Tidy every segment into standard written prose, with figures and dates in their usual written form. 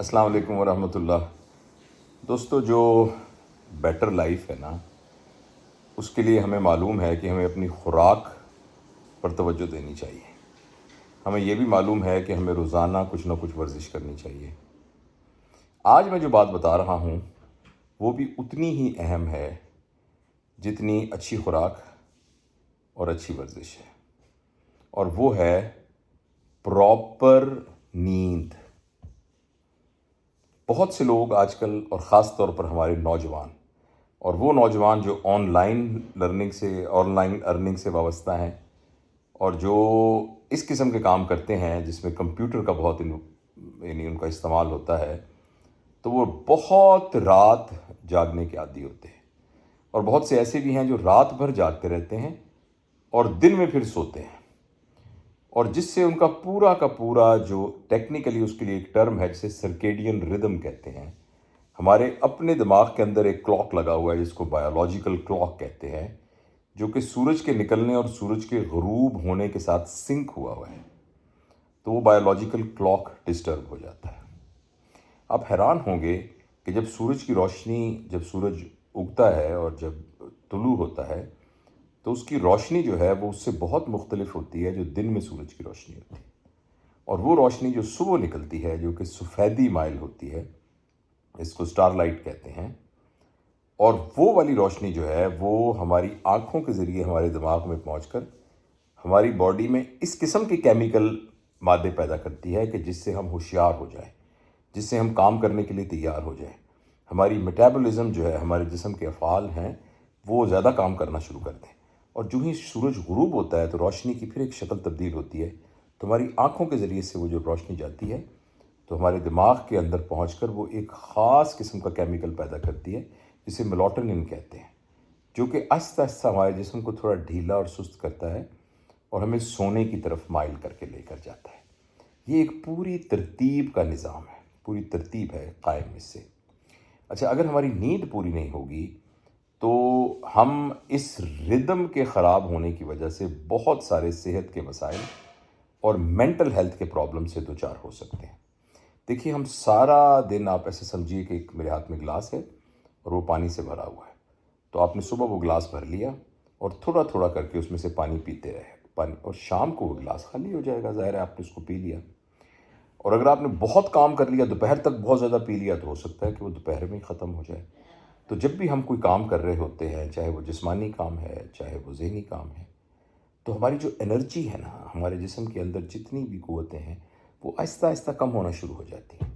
السلام علیکم ورحمۃ اللہ۔ دوستو، جو بیٹر لائف ہے نا، اس کے لیے ہمیں معلوم ہے کہ ہمیں اپنی خوراک پر توجہ دینی چاہیے۔ ہمیں یہ بھی معلوم ہے کہ ہمیں روزانہ کچھ نہ کچھ ورزش کرنی چاہیے۔ آج میں جو بات بتا رہا ہوں وہ بھی اتنی ہی اہم ہے جتنی اچھی خوراک اور اچھی ورزش ہے، اور وہ ہے پراپر نیند۔ بہت سے لوگ آج کل، اور خاص طور پر ہمارے نوجوان، اور وہ نوجوان جو آن لائن ارننگ سے وابستہ ہیں، اور جو اس قسم کے کام کرتے ہیں جس میں کمپیوٹر کا بہت ان کا استعمال ہوتا ہے، تو وہ بہت رات جاگنے کے عادی ہوتے ہیں، اور بہت سے ایسے بھی ہیں جو رات بھر جاگتے رہتے ہیں اور دن میں پھر سوتے ہیں، اور جس سے ان کا پورا جو ٹیکنیکلی اس کے لیے ایک ٹرم ہے جسے سرکیڈین ردم کہتے ہیں۔ ہمارے اپنے دماغ کے اندر ایک کلاک لگا ہوا ہے جس کو بایولوجیکل کلاک کہتے ہیں، جو کہ سورج کے نکلنے اور سورج کے غروب ہونے کے ساتھ سنک ہوا ہے، تو وہ بایولوجیکل کلاک ڈسٹرب ہو جاتا ہے۔ آپ حیران ہوں گے کہ جب سورج کی روشنی، جب سورج اگتا ہے اور جب طلوع ہوتا ہے، تو اس کی روشنی جو ہے وہ اس سے بہت مختلف ہوتی ہے جو دن میں سورج کی روشنی ہوتی ہے، اور وہ روشنی جو صبح نکلتی ہے جو کہ سفیدی مائل ہوتی ہے، اس کو سٹار لائٹ کہتے ہیں، اور وہ والی روشنی جو ہے وہ ہماری آنکھوں کے ذریعے ہمارے دماغ میں پہنچ کر ہماری باڈی میں اس قسم کے کیمیکل مادے پیدا کرتی ہے کہ جس سے ہم ہوشیار ہو جائیں، جس سے ہم کام کرنے کے لیے تیار ہو جائیں۔ ہماری میٹابولزم جو ہے، ہمارے جسم کے افعال ہیں، وہ زیادہ کام کرنا شروع کر دیں، اور جو ہی سورج غروب ہوتا ہے تو روشنی کی پھر ایک شکل تبدیل ہوتی ہے، تو ہماری آنکھوں کے ذریعے سے وہ جو روشنی جاتی ہے تو ہمارے دماغ کے اندر پہنچ کر وہ ایک خاص قسم کا کیمیکل پیدا کرتی ہے جسے میلاٹونن کہتے ہیں، جو کہ آہستہ آہستہ ہمارے جسم کو تھوڑا ڈھیلا اور سست کرتا ہے اور ہمیں سونے کی طرف مائل کر کے لے کر جاتا ہے۔ یہ ایک پوری ترتیب کا نظام ہے، پوری ترتیب ہے قائم اس سے۔ اچھا، اگر ہماری نیند پوری نہیں ہوگی تو ہم اس ردم کے خراب ہونے کی وجہ سے بہت سارے صحت کے مسائل اور مینٹل ہیلتھ کے پرابلم سے دوچار ہو سکتے ہیں۔ دیکھیے، ہم سارا دن، آپ ایسے سمجھیے کہ میرے ہاتھ میں گلاس ہے اور وہ پانی سے بھرا ہوا ہے، تو آپ نے صبح وہ گلاس بھر لیا اور تھوڑا تھوڑا کر کے اس میں سے پانی پیتے رہے، اور شام کو وہ گلاس خالی ہو جائے گا، ظاہر ہے آپ نے اس کو پی لیا۔ اور اگر آپ نے بہت کام کر لیا، دوپہر تک بہت زیادہ پی لیا، تو ہو سکتا ہے کہ وہ دوپہر میں ہی ختم ہو جائے۔ تو جب بھی ہم کوئی کام کر رہے ہوتے ہیں، چاہے وہ جسمانی کام ہے، چاہے وہ ذہنی کام ہے، تو ہماری جو انرجی ہے نا، ہمارے جسم کے اندر جتنی بھی قوتیں ہیں، وہ آہستہ آہستہ کم ہونا شروع ہو جاتی ہیں۔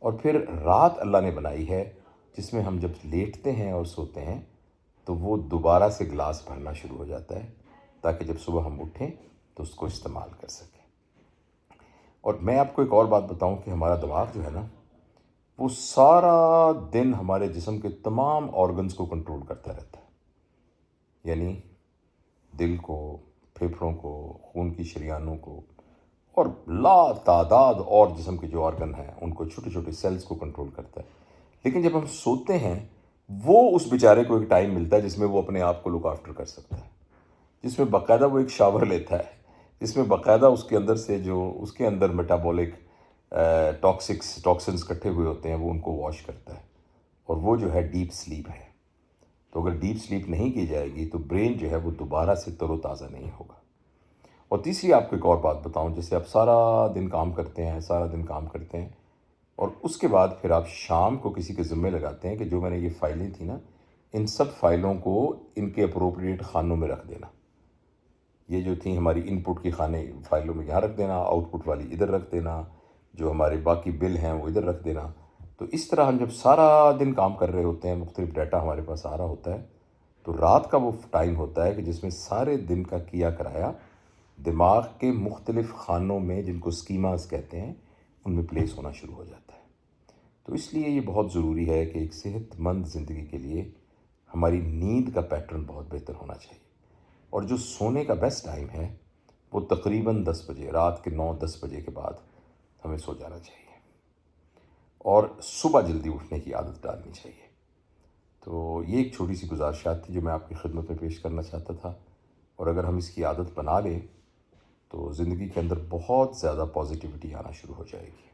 اور پھر رات اللہ نے بنائی ہے جس میں ہم جب لیٹتے ہیں اور سوتے ہیں تو وہ دوبارہ سے گلاس بھرنا شروع ہو جاتا ہے، تاکہ جب صبح ہم اٹھیں تو اس کو استعمال کر سکیں۔ اور میں آپ کو ایک اور بات بتاؤں کہ ہمارا دماغ جو ہے نا، وہ سارا دن ہمارے جسم کے تمام آرگنز کو کنٹرول کرتا رہتا ہے، یعنی دل کو، پھیپھڑوں کو، خون کی شریانوں کو، اور لا تعداد اور جسم کے جو آرگن ہیں ان کو، چھوٹے چھوٹے سیلز کو کنٹرول کرتا ہے۔ لیکن جب ہم سوتے ہیں، وہ اس بیچارے کو ایک ٹائم ملتا ہے جس میں وہ اپنے آپ کو لک آفٹر کر سکتا ہے، جس میں باقاعدہ وہ ایک شاور لیتا ہے، جس میں باقاعدہ اس کے اندر سے جو اس کے اندر میٹابولک ٹاکسنز اکٹھے ہوئے ہوتے ہیں وہ ان کو واش کرتا ہے، اور وہ جو ہے ڈیپ سلیپ ہے۔ تو اگر ڈیپ سلیپ نہیں کی جائے گی تو برین جو ہے وہ دوبارہ سے تر و تازہ نہیں ہوگا۔ اور تیسری آپ کو ایک اور بات بتاؤں، جیسے آپ سارا دن کام کرتے ہیں اور اس کے بعد پھر آپ شام کو کسی کے ذمہ لگاتے ہیں کہ جو میں نے یہ فائلیں تھیں نا، ان سب فائلوں کو ان کے اپروپریٹ خانوں میں رکھ دینا۔ یہ جو تھیں ہماری ان پٹ کی فائلوں میں یہاں رکھ دینا، آؤٹ پٹ والی ادھر رکھ دینا، جو ہمارے باقی بل ہیں وہ ادھر رکھ دینا۔ تو اس طرح ہم جب سارا دن کام کر رہے ہوتے ہیں، مختلف ڈیٹا ہمارے پاس آ رہا ہوتا ہے، تو رات کا وہ ٹائم ہوتا ہے کہ جس میں سارے دن کا کیا کرایا دماغ کے مختلف خانوں میں، جن کو سکیماز کہتے ہیں، ان میں پلیس ہونا شروع ہو جاتا ہے۔ تو اس لیے یہ بہت ضروری ہے کہ ایک صحت مند زندگی کے لیے ہماری نیند کا پیٹرن بہت بہتر ہونا چاہیے، اور جو سونے کا بیسٹ ٹائم ہے وہ تقریباً 10 بجے، رات کے 9-10 بجے کے بعد ہمیں سو جانا چاہیے، اور صبح جلدی اٹھنے کی عادت ڈالنی چاہیے۔ تو یہ ایک چھوٹی سی گزارشات تھی جو میں آپ کی خدمت میں پیش کرنا چاہتا تھا، اور اگر ہم اس کی عادت بنا لیں تو زندگی کے اندر بہت زیادہ پازیٹیوٹی آنا شروع ہو جائے گی۔